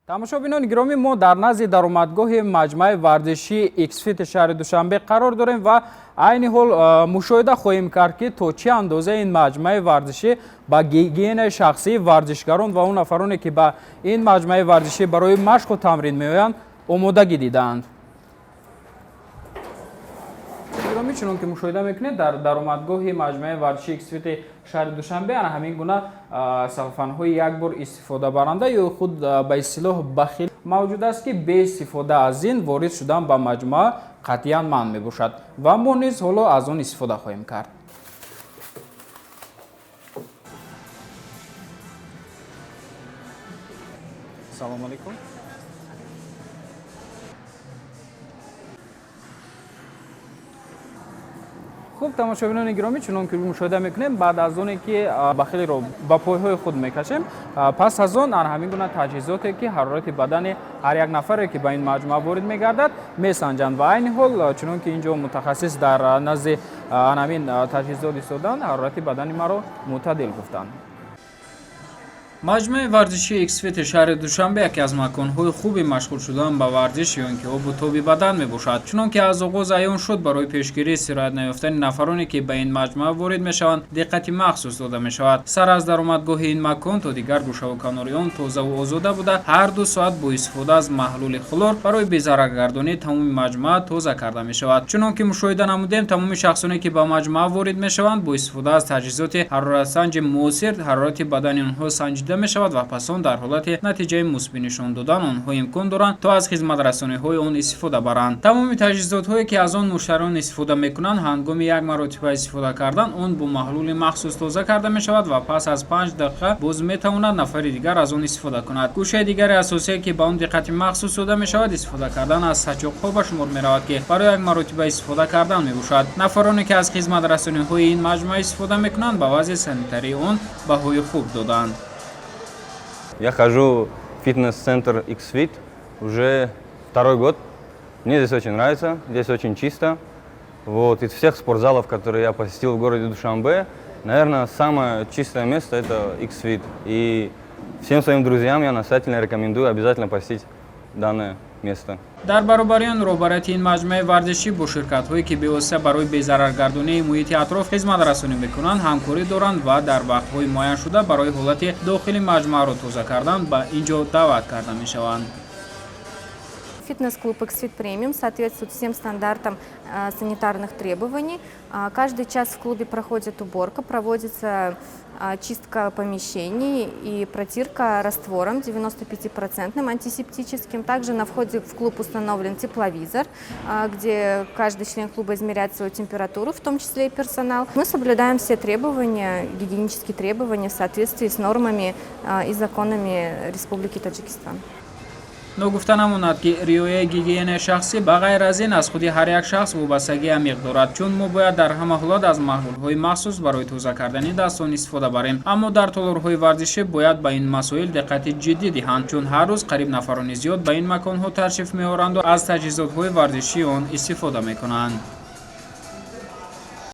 тамошобинон гиромӣ, мо дар назди даромадгоҳи маҷмӯаи варзиши X-Fit шаҳри Душанбе қарор дорем ва айни ҳол мушоҳида хоҳем кард, ки то чӣ андоза ин маҷмӯаи варзишӣ ба гигиенаи шахсии варзишгарон ва он нафароне, ки ба ин маҷмӯаи варзишӣ барои машқу тамрин меоянд, омодагӣ дидаанд. чунон ки мушоҳида мекунед, дар даромадгоҳи маҷмӯаи варзиши X-Fit шаҳри Душанбе ана ҳамин гуна салфанҳои як бор истифодабаранда ё худ ба истилоҳ бахил мавҷуд аст, ки бе истифода аз ин ворид шудан ба маҷмӯа қатъиян манъ мебошад ва мо низ ҳоло аз он истифода хоҳем кард. Салом алейкум. хуб, тамошобинони гиромӣ, чунон ки мушоҳида мекунем, баъд аз оне ки бахилеро ба пойҳои худ мекашем, пас аз он ана ҳамин гуна таҷҳизоте, ки ҳарорати бадани ҳар як нафаре, ки ба ин маҷмӯа ворид мегардад, месанҷанд ва айни ҳол чунон ки инҷо мутахассис дар назди ана ҳамин таҷҳизот истоданд, ҳарорати бадани маро мӯътадил гуфтанд. маҷмӯаи варзиши X-Fit шаҳри Душанбе яке аз маконҳои хуби машғул шудан ба варзиш ё ин ки обу тоби бадан мебошад. чунон ки аз оғоз аён шуд, барои пешгирии сироят наёфтани нафароне, ки ба ин маҷмӯа ворид мешаванд, диққати махсус дода мешавад. сар аз даромадгоҳи ин макон то дигар гӯшаву канори он тозаву озода буда, ҳар 2 соат бо истифода аз маҳлули хлор барои безараргардонии тамоми маҷмӯа тоза карда мешавад. чунон ки мушоҳида намудем, тамоми шахсоне, ки ба маҷмӯа ворид мешаванд, бо истифода аз таҷҳизоти ҳароратсанҷи муосир ҳарорати бадани онҳо санҷида мешавад ва пас он дар ҳолати натиҷаи мусбӣ нишон додан онҳо имкон доранд то аз хизматрасониҳои он истифода баранд. тамоми таҷҳизотҳое, ки аз он муштариён истифода мекунанд, ҳангоми як маротиба истифода кардан он бо маҳлули махсус тоза карда мешавад ва пас аз 5 дақиқа боз метавонад нафари дигар аз он истифода кунад. гӯшаи дигари асосие, ки ба он диққати махсус дода мешавад, истифода кардан аз сачоқҳо ба шумор меравад, ки барои як маротиба истифода кардан мебошад. нафароне, ки аз хизматрасониҳои ин маҷмӯа истифода мекунанд, ба вазъи санитарии он баҳои хуб доданд. Я хожу в фитнес-центр X-Fit уже 2-й год. Мне здесь очень нравится, здесь очень чисто. Вот, из всех спортзалов, которые я посетил в городе Душанбе, наверное, самое чистое место – это X-Fit. И всем своим друзьям я настоятельно рекомендую обязательно посетить данное место. дар баробари он роҳбарияти ин маҷмӯаи варзишӣ бо ширкатҳое, ки бевосита барои безараргардонии муҳити атроф хизматрасонӣ мекунанд, ҳамкорӣ доранд ва дар вақтҳои муайян шуда барои ҳолати дохили маҷмӯаро тоза кардан ба инҷо даъват карда мешаванд. Фитнес-клуб X-Fit Premium соответствует всем стандартам санитарных требований. Каждый час в клубе проходит уборка, проводится чистка помещений и протирка раствором 95% антисептическим. Также на входе в клуб установлен тепловизор, где каждый член клуба измеряет свою температуру, в том числе и персонал. Мы соблюдаем все требования, гигиенические требования в соответствии с нормами и законами Республики Таджикистан. Но гуфта намонад, ки риояи гигиенаи шахсӣ ба ғайр аз ин аз худи ҳар як шахс вобастагӣ амиқ дорад, чун мо бояд дар ҳама ҳолат аз маҳлулҳои махсус барои тоза кардани дастон истифода барем. аммо дар толорҳои варзишӣ бояд ба ин масоил диққати ҷиддӣ диҳанд, чун ҳар рӯз қариб нафарони зиёд ба ин маконҳо ташриф меоранду аз таҷҳизотҳои варзишии он истифода мекунанд.